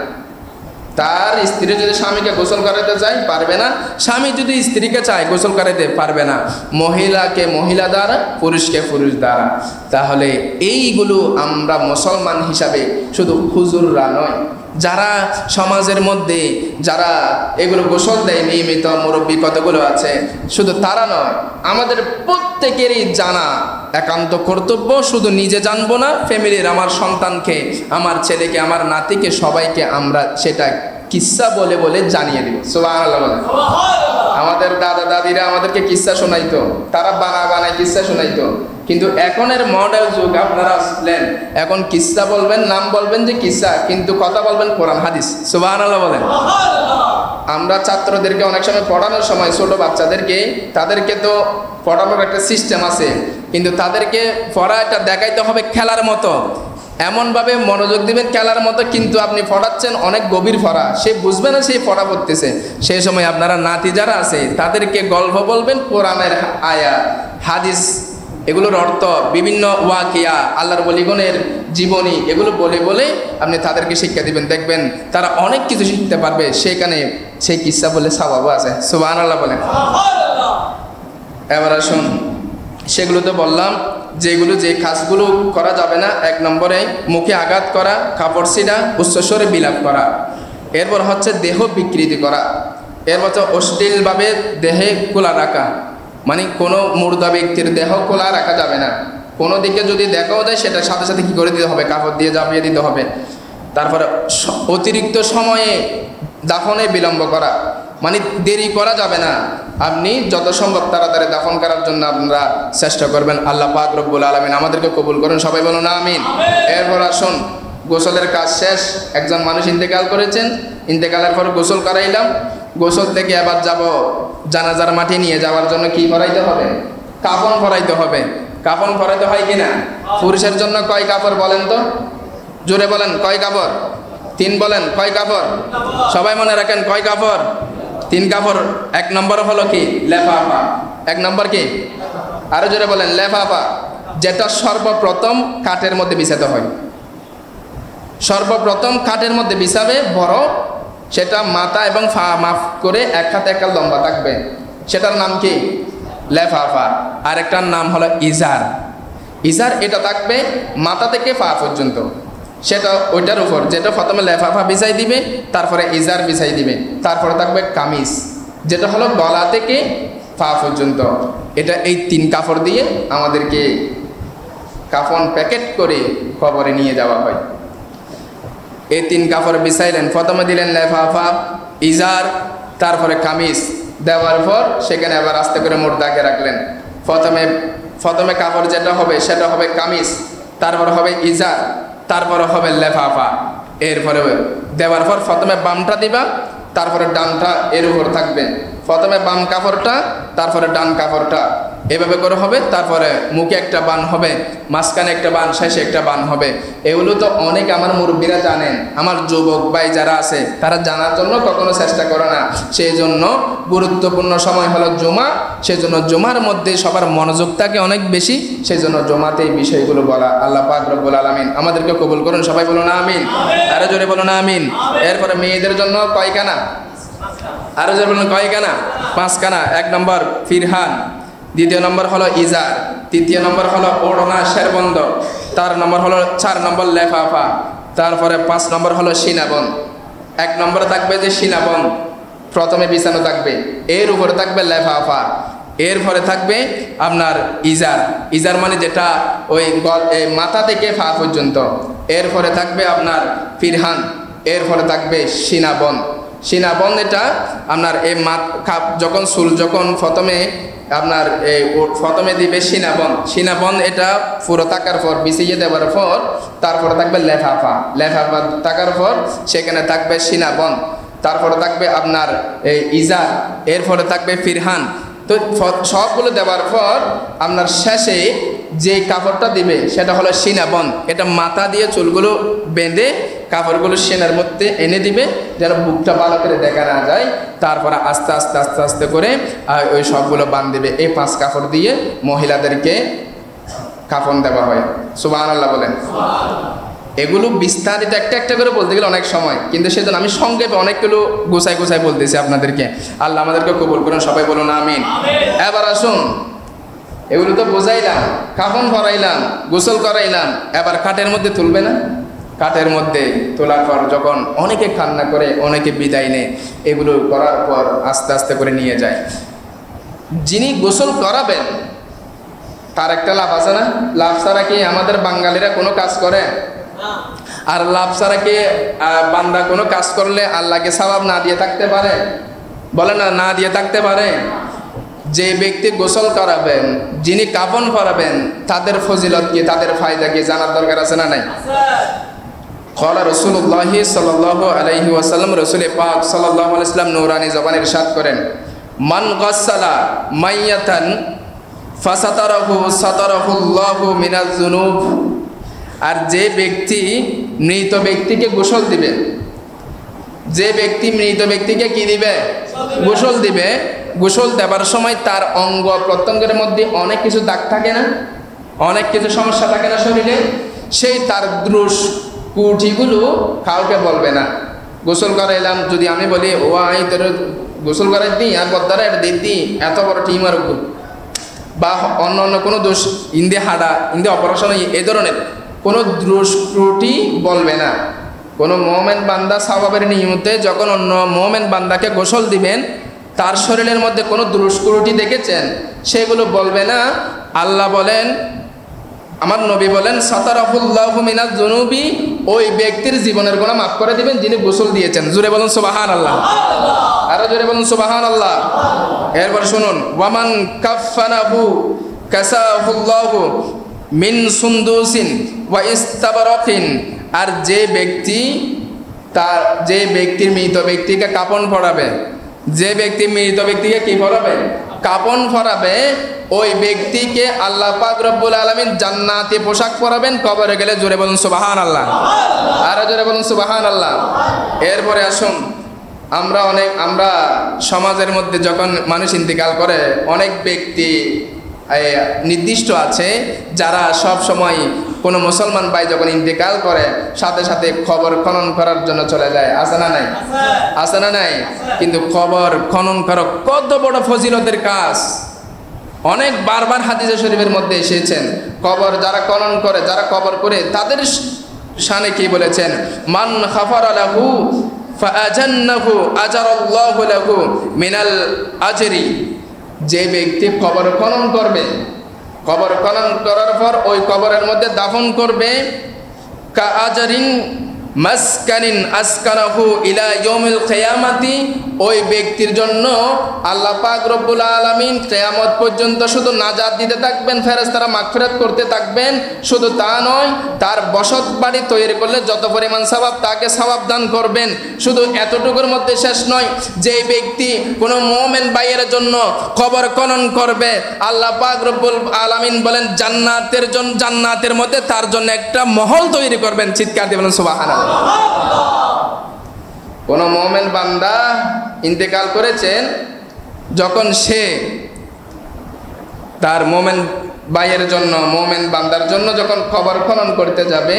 তার স্ত্রী যদি স্বামীকে গোসল করাতে চায় পারবে না। স্বামী যদি স্ত্রীকে চায় গোসল করাতে পারবে না। মহিলাকে মহিলা দ্বারা, পুরুষকে পুরুষ দ্বারা। তাহলে এইগুলো আমরা মুসলমান হিসাবে শুধু হুজুররা নয়, যারা সমাজের মধ্যে যারা এগুলো গোসল দেয় নিয়মিত মুরব্বী কতগুলো আছে, শুধু তারা নয়, আমাদের প্রত্যেকেরই জানা একান্ত কর্তব্য। শুধু নিজে জানবো না, ফ্যামিলির আমার সন্তানকে, আমার ছেলেকে, আমার নাতিকে, সবাইকে আমরা সেটা কিস্সা বলে বলে জানিয়ে দিব। সুবহানাল্লাহ বলেন। আমাদের দাদা দাদিরা আমাদেরকে কিস্সা শোনাইতো, তারা বানায় কিস্সা শোনাইতো। কিন্তু এখনের মডেল যুগ, আপনারা আসলেন, এখন কিস্সা বলবেন, নাম বলবেন যে কিস্সা, কিন্তু কথা বলবেন কোরআন হাদিস। সুবহানাল্লাহ বলেন। আমরা ছাত্রদেরকে অনেক সময় পড়ানোর সময়, ছোট বাচ্চাদেরকে, তাদেরকে তো পড়ানোর একটা সিস্টেম আছে, কিন্তু তাদেরকে পড়াটা দেখাইতে হবে খেলার মতো। এমনভাবে মনোযোগ দিবেন খেলার মতো, কিন্তু আপনি পড়াচ্ছেন অনেক গভীর পড়া, সে বুঝবে না সেই পড়া পড়তেছে। সেই সময় আপনারা নাতি যারা আছে তাদেরকে গল্প বলবেন, কোরআনের আয়াত হাদিস এগুলোর অর্থ বিভিন্ন ওয়াকিয়া আল্লাহর ওলিগণের জীবনী এগুলো বলে বলে আপনি তাদেরকে শিক্ষা দিবেন, দেখবেন তারা অনেক কিছু শিখতে পারবে। সেখানে সেই কিসসা বলে সওয়াবও আছে। সুবহানাল্লাহ বলেন। এবার আসুন, সেগুলো তো বললাম যেগুলো যে কাজগুলো করা যাবে না। 1 নম্বরে মুখে আঘাত করা, কাপড় ছিঁড়া, উচ্চস্বরে বিলাপ করা। এরপর হচ্ছে দেহ বিকৃতি করা। এরপর হচ্ছে অশ্লীলভাবে দেহে খোলা রাখা, মানে কোনো মুর্দা ব্যক্তির দেহ খোলা রাখা যাবে না। কোনো দিকে যদি দেখাও দেয় সেটার সাথে সাথে কী করে দিতে হবে, কাপড় দিয়ে চাপিয়ে দিতে হবে। তারপরে অতিরিক্ত সময়ে দাফনে বিলম্ব করা, মানে দেরি করা যাবে না। আপনি যত সম্ভব তাড়াতাড়ি দাফন করার জন্য আপনারা চেষ্টা করবেন। আল্লাহ পাক রব্বুল আলামিন আমাদেরকে কবুল করেন, সবাই বলুন আমিন। এরপর আসুন, গোসলের কাজ শেষ। একজন মানুষ ইন্তেকাল করেছেন, ইন্তেকালের পর গোসল করাইলাম। গোসল থেকে আবার যাব জানাজার মাটি নিয়ে যাওয়ার জন্য কি পরাইতে হবে, কাফন পরাইতে হবে। কাফন পরাইতে হয় কিনা? পুরুষের জন্য কয় কাপড় বলেন তো, জোরে বলেন, কয় কাপড়? 3 বলেন, কয় কাপড়? সবাই মনে রাখেন, কয় কাপড়? 3 কাপড়। 1 নম্বর হলো কি, লেফাফা। 1 নম্বর কি? আরো জোরে বলেন, লেফাফা, যেটা সর্বপ্রথম কাঠের মধ্যে বিছাতে হয়। সর্বপ্রথম কাঠের মধ্যে বিছাবে বড়, সেটা মাথা এবং পা মাফ করে 1 হাত 1 হাত লম্বা থাকবে, সেটার নাম কি? লেফাফা। আরেকটার নাম হলো ইজার। ইজার এটা থাকবে মাথা থেকে পা পর্যন্ত, সেটা ওইটার উপর, যেটা প্রথমে লেফাফা বিছাই দিবে, তারপরে ইজার বিছাই দিবে, তারপরে থাকবে কামিজ, যেটা হলো গলা থেকে পা পর্যন্ত। এটা এই 3 কাপড় দিয়ে আমাদেরকে কাফন প্যাকেট করে কবরে নিয়ে যাওয়া হয়। এই 3 কাপড় বিছাইলেন, প্রথমে দিলেন লেফাফা, ইজার, তারপরে কামিজ। দেওয়ার পর সেখানে আবার আস্তে করে মুর্দাকে রাখলেন। প্রথমে কাপড় যেটা হবে সেটা হবে কামিজ, তারপর হবে ইজার, তারপরে হবে লেফাফা। এরপরে দেওয়ার পর প্রথমে বামটা দিবা, তারপরে ডানটা এর উপর থাকবে। প্রথমে বাম কাপড়টা, তারপরে ডান কাপড়টা, এভাবে করে হবে। তারপরে মুখে একটা বান হবে, মাঝখানে একটা বান, শেষে একটা বান হবে। এগুলো তো অনেক আমার মুরব্বীরা জানেন, আমার যুবক ভাই যারা আছে তারা জানার জন্য কখনো চেষ্টা করে না। সেই জন্য গুরুত্বপূর্ণ সময় হলো জুমা, সেই জন্য জুমার মধ্যে সবার মনোযোগ থাকে অনেক বেশি, সেই জন্য জুমাতে এই বিষয়গুলো বলা। আল্লাহ পাক রব্বুল আলামিন আমাদেরকে কবুল করুন, সবাই বলুন আমিন। আরো জোরে বলুন আমিন। এরপরে মেয়েদের জন্য কয়খানা? আরো জোরে বলুন, কয়খানা? 5 খানা। 1 নম্বর ফিরহান, 2 নম্বর হলো ইজার, 3 নম্বর হলো ওড়না শেরবন্দ, 4 নম্বর হলো লেফাফা, তারপরে 5 নম্বর হলো সিনাবন। 1 নম্বরে থাকবে যে সিনাবন, প্রথমে বিছানো থাকবে, এর উপরে থাকবে লেফাফা, এরপরে থাকবে আপনার ইজার। ইজার মানে যেটা ওই মাথা থেকে পা পর্যন্ত। এরপরে থাকবে আপনার ফিরহান, এরপরে থাকবে সিনাবন। সিনাবন এটা আপনার এই যখন চুল যখন প্রথমে দিবে সিনাবন। সিনাবন এটা পুরো থাকার পর বিছিয়ে দেওয়ার পর তারপরে থাকবে লেফাফা। লেফাফা থাকার পর সেখানে থাকবে সিনাবন, তারপরে থাকবে আপনার এই ইজার, এরপরে থাকবে ফিরহান। তো সবগুলো দেওয়ার পর আপনার শেষে যে কাপড়টা দিবে সেটা হলো সিনাবন। এটা মাথা দিয়ে চুলগুলো বেঁধে কাপড়গুলো সিনার মধ্যে এনে দিবে, যেন বুকটা ভালো করে দেখা না যায়। তারপরে আস্তে আস্তে আস্তে আস্তে করে ওই সবগুলো বাঁধ দেবে। এই 5 কাপড় দিয়ে মহিলাদেরকে কাফন দেওয়া হয়। সুবহানাল্লাহ বলেন। এগুলো বিস্তারিত একটা একটা করে বলতে গেলে অনেক সময়, কিন্তু সেজন্য আমি সংক্ষেপে অনেকগুলো গোছাই বলতেছি আপনাদেরকে। আল্লাহ আমাদেরকে কবুল করুন, সবাই বলুন আমিন। এবার আসুন, এগুলো তো বোঝাইলাম, কাফন ভরাইলাম, গোসল করাইলাম, এবার কাঠের মধ্যে তুলবে না? কাঠের মধ্যে তোলার পর যখন অনেকে কান্না করে, অনেকে বিদায় নেয়, এগুলো করার পর আস্তে আস্তে করে নিয়ে যায়। যিনি গোসল করাবেন তার একটা লাভ আছে না? লাভ ছাড়া কি আমাদের বাঙালিরা কোনো কাজ করে? আর লাভ ছাড়া কি বান্দা কোনো কাজ করলে আল্লাহকে সওয়াব না দিয়ে থাকতে পারে? বলে না দিয়ে থাকতে পারে? যে ব্যক্তি গোসল করাবেন, যিনি কাফন পরাবেন, তাদের ফজিলত কি, তাদের ফায়দা কি জানার দরকার আছে না নাই? ক্বালা রাসূলুল্লাহ সাল্লাল্লাহু আলাইহি ওয়াসাল্লাম, রাসূল পাক সাল্লাল্লাহু আলাইহি ওয়াসাল্লাম নূরানি জবানে ইরশাদ করেন, মান গাসসালা মাইয়াতান সাতারাহুল্লাহু মিনাজ যুনুব। আর যে ব্যক্তি মৃত ব্যক্তিকে গোসল দিবে, যে ব্যক্তি মৃত ব্যক্তিকে কি দিবে? গোসল দিবে। গোসল দেবার সময় তার অঙ্গ প্রত্যঙ্গের মধ্যে অনেক কিছু দাগ থাকে না? অনেক কিছু সমস্যা থাকে না শরীরে, সেই তার দোষ কুটিগুলো কাউকে বলবে না। গোসল করাইলাম, যদি আমি বলি ও আই তোর গোসল করাই দিই আর বদ্দারা এটা দিই এত বড় টিম আর বা অন্য অন্য কোনো দোষ ইন্দে হাডা ইন্দে অপারেশন এই ধরনের কোনো দোষ ত্রুটি বলবে না। কোনো মোমেন বান্দা স্বভাবের নিয়মতে যখন অন্য মোমেন বান্দাকে গোসল দিবেন, তার শরীরের মধ্যে কোনো দোষ ত্রুটি দেখেছেন সেগুলো বলবে না। আল্লাহ বলেন, আমার নবী বলেন, সাতারাফুল্লাহু মিনাজ যুনুবি, ওই ব্যক্তির জীবনের গুনাহ মাফ করে দিবেন যিনি গোসল দিয়েছেন। জোরে বলুন সুবহানাল্লাহ, আরো জোরে বলুন সুবহানাল্লাহ। এরপর শুনুন, ওয়ামান কাফফানাহু কাসাহুল্লাহু মিন সুন্দুসিন ওয়া ইস্তাবরাকিন, আর যে ব্যক্তির মৃত ব্যক্তিকে কাপন পরাবে, যে ব্যক্তি মৃত ব্যক্তিকে কি পরাবে? কাপন পরাবে, ওই ব্যক্তিকে আল্লাহ পাক রব্বুল আলামিন জান্নাতি পোশাক পরাবেন কবরে গেলে। জোরে বলুন সুবহানাল্লাহ, আর জোরে বলুন সুবহানাল্লাহ। এরপরে আসুন, আমরা সমাজের মধ্যে যখন মানুষ ইন্তেকাল করে, অনেক ব্যক্তি নির্দিষ্ট আছে যারা সব সময় কোনো মুসলমান ভাই যখন ইন্তেকাল করে সাথে সাথে খবর খনন করার জন্য চলে যায়। আছে না নাই? আছে না নাই? কিন্তু খবর খনন করা কত বড় ফজিলতের কাজ। অনেক বারবার হাদিসে শরীফের মধ্যে এসেছেন, কবর যারা খনন করে, যারা কবর করে, তাদের শানে কি বলেছেন? মান খাফারা লাহু ফাআজান্নাহু আজারাল্লাহু লাহু মিনাল আজরি, যে ব্যক্তি কবর খনন করবে, কবর খনন করার পর ওই কবরের মধ্যে দাফন করবে, কা আজরিন মাসকানিন আসকানাহু ইলা ইয়াউমিল কিয়ামাতি, ওই ব্যক্তির জন্য আল্লাহ পাক রব্বুল আলামিন কিয়ামত পর্যন্ত শুধু নাজাত দিতে থাকবেন, ফেরেশতারা মাগফিরাত করতে থাকবেন। শুধু তা নয়, তার বসত বাড়ি তৈরি করলে যত পরিমাণ সওয়াব তাকে সওয়াব দান করবেন। শুধু এতটুকুর মধ্যে শেষ নয়, যে ব্যক্তি কোনো মুমিন ভাইয়ের জন্য কবর খনন করবে, আল্লাহ পাক রব্বুল আলামিন বলেন জান্নাতের মধ্যে তার জন্য একটা মহল তৈরি করবেন। চিৎকার দিয়ে বলেন সুবহানাল্লাহ। কোন মুমিন বান্দা ইন্তেকাল করেছেন, যখন সে তার মুমিন ভাইয়ের জন্য, মুমিন বান্দার জন্য যখন কবর খনন করতে যাবে,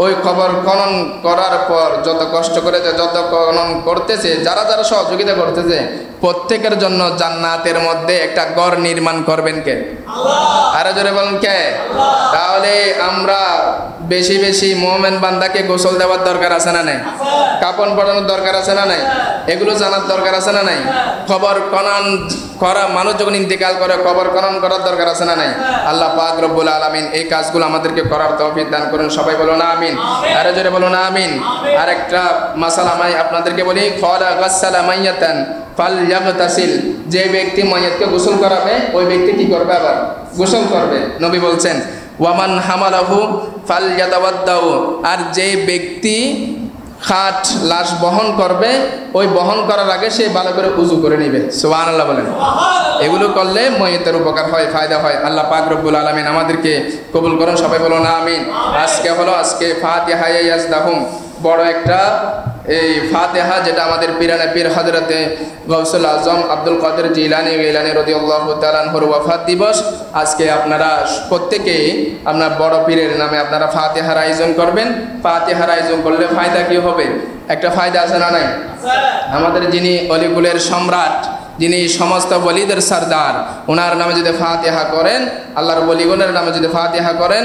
ওই কবর খনন করার পর যত কষ্ট করেছে, যত খনন করতেছে, যারা যারা সহযোগিতা করতেছে, প্রত্যেকের জন্য জান্নাতের মধ্যে একটা ঘর নির্মাণ করবেন কে? আল্লাহ। আরো জোরে বলেন কে? তাহলে আমরা বেশি বেশি মুমিন বান্দাকে গোসল দেওয়ার দরকার আছে না নাই? কাপন পরানোর দরকার আছে না নাই? এগুলো জানার দরকার আছে না নাই? কবর খনন করা, মানুষ যখন ইন্তেকাল করে কবর খনন করার দরকার আছে না নাই? আল্লাহ পাক রব্বুল আলামিন এই কাজগুলো আমাদেরকে করার তৌফিক দান করুন। সবাই বলুন আমিন, আরো জোরে বলুন আমিন। আরেকটা মাসালা আমি আপনাদেরকে বলি, ফালা গাসসালা মাইয়াতান ফালইয়াগতাসিল, যে ব্যক্তি মাইয়াতকে গোসল করাবে, ওই ব্যক্তি কি করবে? আবার গোসল করবে। নবী বলছেন, ওয়ামান হামালাহু ফালইয়াতাওয়াদ্দাউ, আর যে ব্যক্তি খাট লাশ বহন করবে, ওই বহন করার আগে সে ভালো করে উযু করে নেবে। সুবহানাল্লাহ বলেন। এগুলো করলে ময়িতের উপকার হয়, ফায়দা হয়। আল্লাহ পাক রব্বুল আলামিন আমাদেরকে কবুল করুন। সবাই বলুন আমিন। আজকে ফাতিহা ইয়াজদাহুম, বড় একটা এই ফাতিহা, যেটা আমাদের পীর হযরতে গাউসুল আজম আব্দুল কাদের জিলানী রাদিয়াল্লাহু তাআলা আনহুর ওয়াফাত দিবস। আজকে আপনারা প্রত্যেকেই আপনার বড় পীরের নামে আপনারা ফাতিহার আয়োজন করবেন। ফাতিহার আয়োজন করলে ফায়দা কি হবে? একটা ফায়দা আছে না নাই? আমাদের যিনি অলিকুলের সম্রাট, যিনি সমস্ত ওলিদের সরদার, ওনার নামে যদি ফাতিহা করেন, আল্লাহর ওলিগণের নামে যদি ফাতিহা করেন,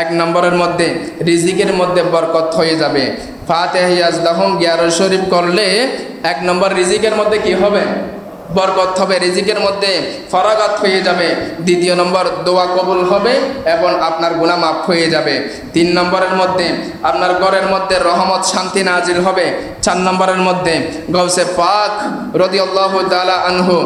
এক নম্বরের মধ্যে রিজিকের মধ্যে বরকত হয়ে যাবে। ফাতিহা ইয়াজদাহুম 11 শরীফ করলে এক নম্বর রিজিকের মধ্যে কি হবে? বরকত হবে, রিজিকের মধ্যে ফরাগাত হয়ে যাবে। দ্বিতীয় নম্বর, দোয়া কবুল হবে এবং আপনার গুনাহ মাফ হয়ে যাবে। 3 নম্বরের মধ্যে আপনার ঘরের মধ্যে রহমত শান্তি নাজিল হবে। 4 নম্বরের মধ্যে গাউসে পাক রাদিয়াল্লাহু তাআলা আনহু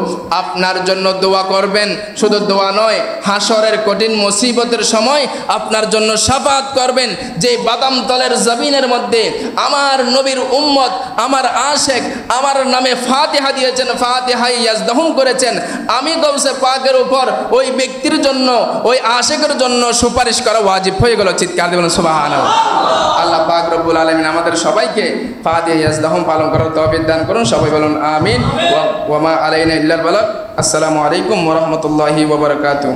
আপনার জন্য দোয়া করবেন। শুধু দোয়া নয়, হাসরের কঠিন মুসিবতের সময় আপনার জন্য শাফাআত করবেন। যে বাদাম তলের জমিনের মধ্যে আমার নবীর উম্মত, আমার আশেক আমার নামে ফাতিহা দিয়েছেন, ফাতিহা ইয়াজদাহুম করেছেন, আমি গাউসে পাকের উপর ওই ব্যক্তির জন্য, ওই আশেকের জন্য সুপারিশ করা ওয়াজিব হয়ে গেল। চিৎকার দিবেন সুবহানাল্লাহ। আল্লাহ পাক রব্বুল আলামিন আমাদের সবাইকে ফাতিহা ইয়াজদাহুম পালন করার তৌফিক দান করুন। সবাই বলুন আমিন। ওয়া মা আলাইনা ইল্লাল বালাগ। আসসালামু আলাইকুম ওয়া রাহমাতুল্লাহি ওয়া বারাকাতুহু।